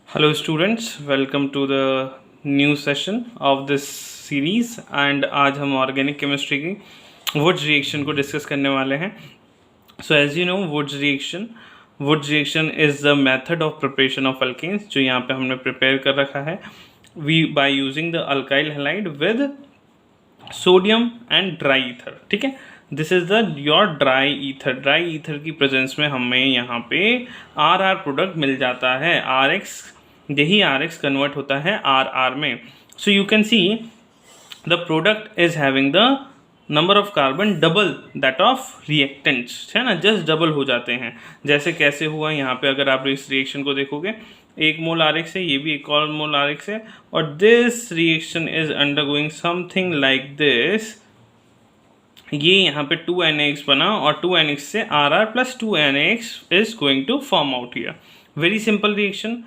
Hello, students. Welcome to the new session of this series. And आज हम organic chemistry की Wurtz reaction को discuss करने वाले हैं. So as you know Wurtz reaction is the method of preparation of alkanes जो यहाँ पे हमने प्रिपेयर कर रखा है we by using the alkyl halide with sodium and dry ether. ठीक है, this is the your dry ether की प्रेजेंस में हमें यहाँ पे आर प्रोडक्ट मिल जाता है. आर एक्स, यही आर एक्स कन्वर्ट होता है आर में. So you can see the product is having the number of carbon double that of reactants, है ना, जस्ट डबल हो जाते हैं. जैसे कैसे हुआ यहाँ पे, अगर आप इस रिएक्शन को देखोगे, एक मोल आर एक्स है, ये भी एक और मोल आर एक्स है, और this reaction is undergoing something like this. ये यहाँ पे 2NaX बना और 2NaX से RR plus 2NaX is going to form out here. Very simple reaction.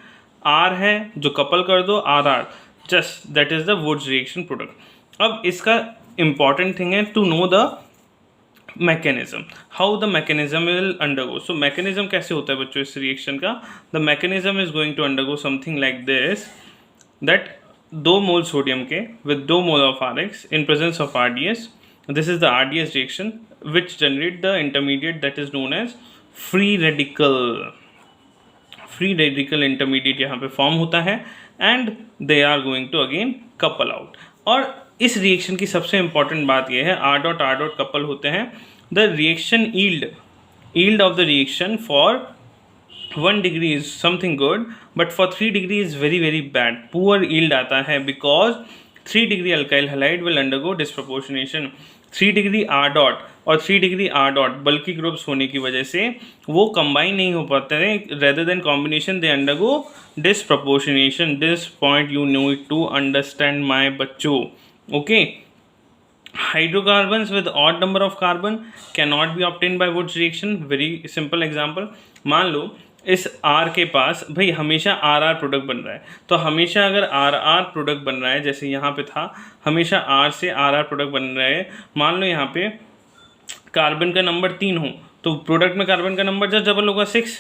R है जो कपल कर दो RR, just that is the Wurtz reaction product. अब इसका इंपॉर्टेंट थिंग है to know the mechanism, how the mechanism will undergo. So mechanism कैसे होता है बच्चों इस रिएक्शन का? The mechanism is going to undergo something like this, that 2 mole sodium के with 2 mole of RX in presence of RDS. This is the RDS reaction which generate the intermediate that is known as free radical. Free radical intermediate यहाँ पे form होता है and they are going to again couple out. और इस reaction की सबसे important बात यह है, R डॉट कपल होते हैं. The reaction yield of the reaction for 1 degree is something good, but for 3 degree is very bad. Poor yield आता है because 3 degree alkyl halide will undergo disproportionation. 3 degree R dot और 3 degree R dot बल्कि groups होने की वजह से वो combine नहीं हो पाते हैं. Rather than combination they undergo disproportionation. This point you need to understand my बच्चों. Okay, hydrocarbons with odd number of carbon can not be obtain by Wurtz reaction. Very simple example, मान लो इस R के पास भाई हमेशा RR product बन रहा है, तो हमेशा अगर RR प्रोडक्ट बन रहा है, जैसे यहाँ पे था हमेशा R से RR प्रोडक्ट बन रहा है. मान लो यहाँ पे कार्बन का नंबर 3 हो तो प्रोडक्ट में कार्बन का नंबर जस्ट डबल होगा 6.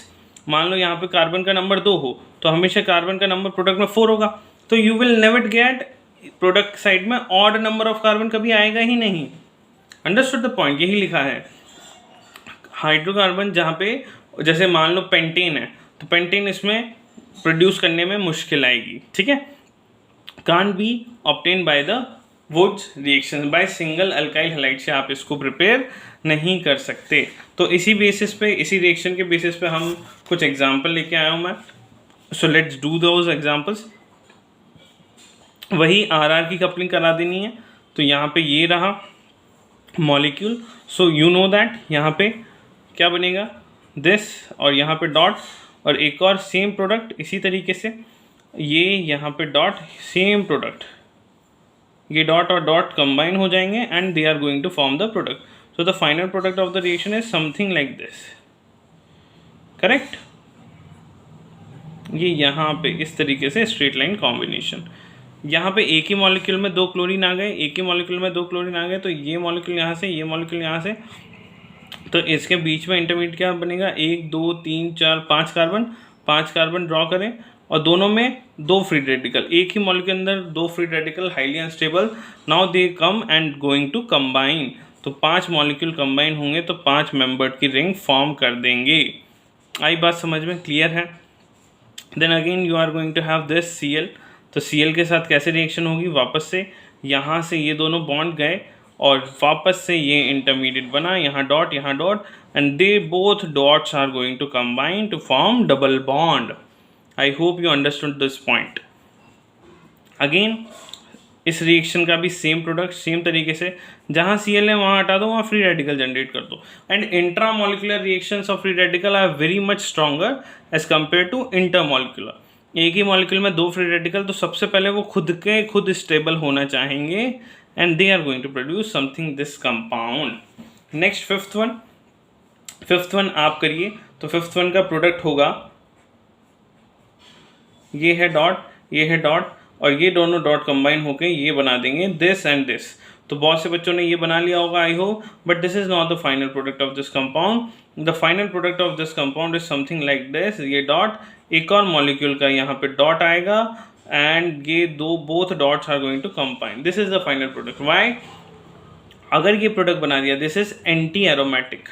मान लो यहाँ पे कार्बन का नंबर 2 हो तो हमेशा कार्बन का नंबर प्रोडक्ट में 4 होगा. तो you will never get product side में ऑड नंबर ऑफ कार्बन, कभी आएगा ही नहीं. Understood the point? यही लिखा है. हाइड्रोकार्बन जहाँ पे जैसे मान लो पेंटेन है तो पेंटेन इसमें प्रोड्यूस करने में मुश्किल आएगी. ठीक है, can't be obtain by the Wurtz reaction. By single alkyl halide से आप इसको प्रिपेयर नहीं कर सकते. तो इसी बेसिस पे, इसी रिएक्शन के बेसिस पे हम कुछ एग्जांपल लेके आया हूँ मैं. So let's do those examples. वही RR की कपलिंग करा देनी है. तो यहाँ पे ये रहा molecule. So you know that यहाँ पे क्या बनेगा, दिस, और यहाँ पे डॉट, और एक और सेम प्रोडक्ट इसी तरीके से, ये यहाँ पे डॉट, सेम प्रोडक्ट, ये डॉट और डॉट कंबाइन हो जाएंगे and they are going to form the product. So the final product of the reaction is something like this. Correct? ये यहाँ पे इस तरीके से स्ट्रेट लाइन कॉम्बिनेशन. यहाँ पे एक ही मॉलिक्यूल में 2 क्लोरीन आ गए, एक ही मॉलिक्यूल में 2 क्लोरीन आ गए, तो ये मॉलिक्यूल यहाँ से, ये मॉलिक्यूल यहाँ से, तो इसके बीच में इंटरमीडिएट क्या बनेगा, 1 2 3 4 5 कार्बन ड्रॉ करें और दोनों में 2 फ्री रेडिकल. एक ही मॉलिक्यूल के अंदर 2 free radical, highly unstable. Now they come and going to combine. तो 5 मॉलिक्यूल कंबाइन होंगे तो 5 मेंबर्ड की रिंग फॉर्म कर देंगे. आई बात समझ में? क्लियर है? Then again you are going to have this Cl. तो Cl के साथ कैसे रिएक्शन होगी, वापस से यहाँ से ये दोनों बॉन्ड गए और वापस से ये इंटरमीडिएट बना, यहाँ dot and they both dots are going to combine to form double bond. I hope you understood this point. Again इस रिएक्शन का भी सेम प्रोडक्ट सेम तरीके से, जहाँ Cl है वहाँ हटा दो, वहाँ फ्री रेडिकल जनरेट कर दो. And intramolecular reactions of free radical are very much stronger as compare to intermolecular. एक ही मॉलिक्यूल में 2 फ्री रेडिकल, तो सबसे पहले वो खुद स्टेबल होना चाहेंगे and they are going to produce something this compound. Next fifth one आप करिए. तो फिफ्थ वन का प्रोडक्ट होगा, ये है डॉट, ये है डॉट, और ये दोनों डॉट कंबाइन होकर ये बना देंगे दिस एंड दिस. तो बहुत से बच्चों ने ये बना लिया होगा I hope, but this is not the final product of this compound. The final product of this compound is something like this. ये डॉट, एक और मॉलिक्यूल का यहाँ पे डॉट आएगा एंड ये दो both dots are going to combine, this is the final product. Why? अगर ये प्रोडक्ट बना दिया, this is anti aromatic,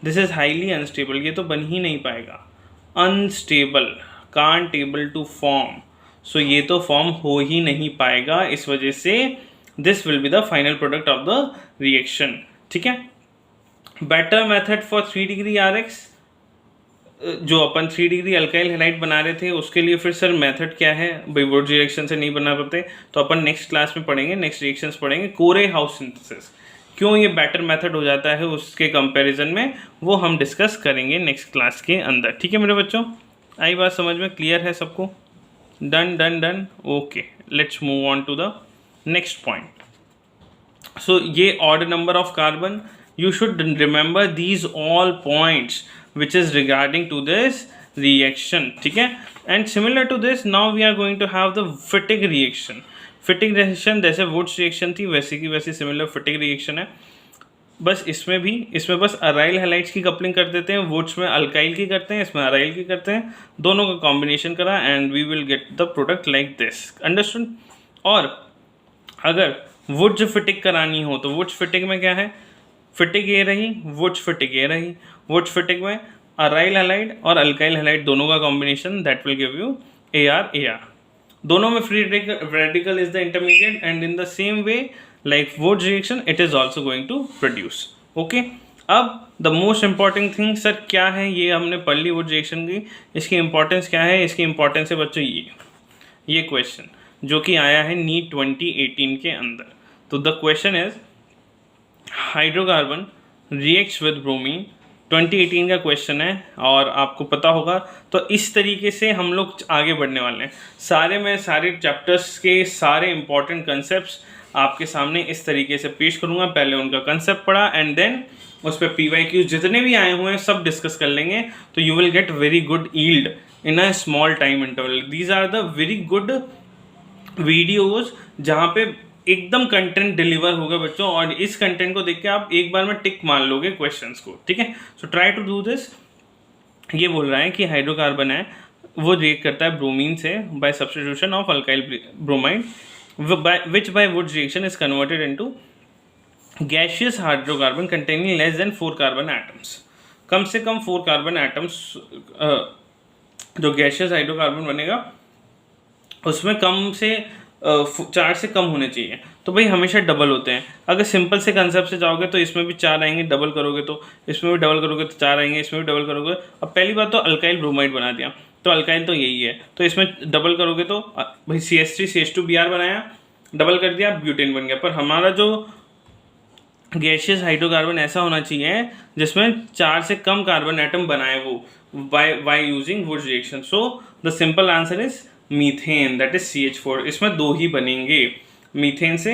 this is highly unstable, ये तो बन ही नहीं पाएगा, unstable, can't able to form, so ये तो फॉर्म हो ही नहीं पाएगा, इस वजह से this will be the final product of the reaction. ठीक है, better method for 3 degree RX, जो अपन 3 डिग्री अल्काइल हैलाइड बना रहे थे उसके लिए फिर सर मेथड क्या है भाई, वुड रिएक्शन से नहीं बना पाते, तो अपन नेक्स्ट क्लास में पढ़ेंगे, नेक्स्ट रिएक्शंस पढ़ेंगे। कोरे हाउस सिंथेसिस क्यों ये बेटर मेथड हो जाता है उसके कंपैरिजन में, वो हम डिस्कस करेंगे नेक्स्ट क्लास के अंदर। ठीक है मेरे बच्चों, आई बात समझ में, क्लियर है सबको? Done done done, okay, let's move on to the next point. So ये odd number of carbon, you should remember these all points which is regarding to this reaction, ठीक है। and similar to this now we are going to have the Fittig reaction। Fittig reaction जैसे Woods reaction थी वैसे की वैसी similar Fittig reaction है, बस इसमें बस अराइल हैलाइड्स की कपलिंग कर देते हैं, वुड्स में अल्काइल की करते हैं, इसमें अराइल की करते हैं, दोनों का कॉम्बिनेशन करा and we will get the product like this, understood. और अगर वुड्स फिटिक करानी हो तो वुड्स फिटिक में क्या है, फिटिक ये रही, वुड्स फिटिक ये रही, वुड्स फिटिक में अराइल हैलाइड और अल्काइल हैलाइड दोनों का combination, that will give you AR। दोनों में free radical is the intermediate and in the same way like Wurtz reaction it is also going to produce. Okay, अब the most important thing sir क्या है, ये हमने पढ़ ली Wurtz reaction की, इसकी इंपॉर्टेंस क्या है? इसकी इंपॉर्टेंस है बच्चों ये क्वेश्चन जो कि आया है नीट 2018 के अंदर। तो the question is hydrocarbon reacts with bromine, 2018 का क्वेश्चन है और आपको पता होगा। तो इस तरीके से हम लोग आगे बढ़ने वाले हैं, सारे चैप्टर्स के सारे इंपॉर्टेंट कंसेप्ट्स आपके सामने इस तरीके से पेश करूंगा। पहले उनका कंसेप्ट पढ़ा एंड देन उस पर PYQ जितने भी आए हुए हैं सब डिस्कस कर लेंगे, तो you will get very good yield in a small time interval. These are the very good videos जहाँ पे एकदम कंटेंट डिलीवर होगा बच्चों, और इस कंटेंट को देख के आप एक बार में टिक मान लोगे क्वेश्चंस को। ठीक है, so try to do this. ये बोल रहा है कि हाइड्रोकार्बन है वो रिएक्ट करता है ब्रोमीन से by substitution of alkyl bromide, which by Wurtz reaction is converted into gaseous hydrocarbon containing less than 4 carbon atoms. कम से कम 4 कार्बन एटम्स जो गैसियस हाइड्रोकार्बन बनेगा उसमें कम से 4 से कम होने चाहिए। तो भाई हमेशा डबल होते हैं, अगर सिंपल से कंसेप्ट से जाओगे तो इसमें भी 4 आएंगे, डबल करोगे तो इसमें भी डबल करोगे तो 4 आएंगे, इसमें भी डबल करोगे। अब पहली बात तो अल्काइल ब्रोमाइड बना दिया, तो अल्काइल तो यही है, तो इसमें डबल करोगे तो भाई CH3 CH2Br बनाया, डबल कर दिया, ब्यूटेन बन गया। पर हमारा जो गैसियस हाइड्रोकार्बन ऐसा होना चाहिए जिसमें 4 से कम कार्बन एटम बनाए वो by using Wurtz reaction. So the simple answer is methane, that is CH4। इसमें 2 ही बनेंगे, मीथेन से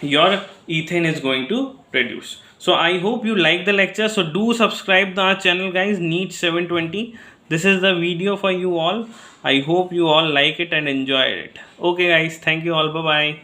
your ethane is going to produce. So I hope you like the lecture, so do subscribe the channel guys, NEET 720. This is the video for you all. I hope you all like it and enjoy it. Okay guys, thank you all, bye bye.